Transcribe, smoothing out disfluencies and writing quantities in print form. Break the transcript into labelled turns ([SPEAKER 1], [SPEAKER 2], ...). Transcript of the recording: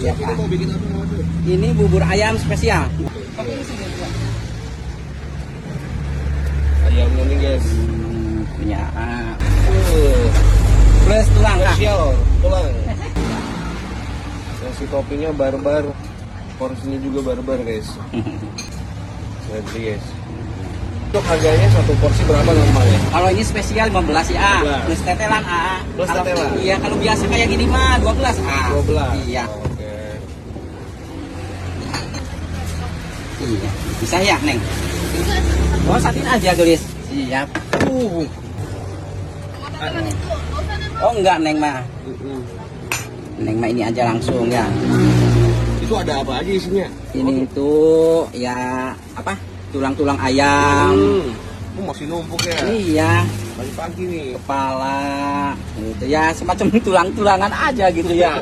[SPEAKER 1] Ya,
[SPEAKER 2] Ini mau bikin apa tuh?
[SPEAKER 1] ini bubur ayam spesial.
[SPEAKER 2] Ayamnya nih guys.
[SPEAKER 1] Punya plus tulang ah.
[SPEAKER 2] Spesial, tulang. Nasi toppingnya barbar. Porsinya juga barbar guys. Lihat guys. Untuk harganya satu porsi berapa normalnya?
[SPEAKER 1] Kalau ini spesial 15 ya,
[SPEAKER 2] 15.
[SPEAKER 1] plus tetelan ah.
[SPEAKER 2] Plus
[SPEAKER 1] Kalau-
[SPEAKER 2] tetelan.
[SPEAKER 1] Iya, kalau biasa kayak gini mah 12 ah.
[SPEAKER 2] 12.
[SPEAKER 1] Iya.
[SPEAKER 2] Oke.
[SPEAKER 1] Iya. Bisa ya, Neng? Oh, satin aja gelis. Siap. Oh, enggak, Neng mah. Neng mah ini aja langsung ya.
[SPEAKER 2] Itu ada apa aja isinya?
[SPEAKER 1] Ini tuh ya apa? Tulang-tulang ayam.
[SPEAKER 2] Masih numpuk ya.
[SPEAKER 1] Iya,
[SPEAKER 2] Pagi-pagi nih.
[SPEAKER 1] kepala. Gitu ya, semacam tulang-tulangan aja gitu ya.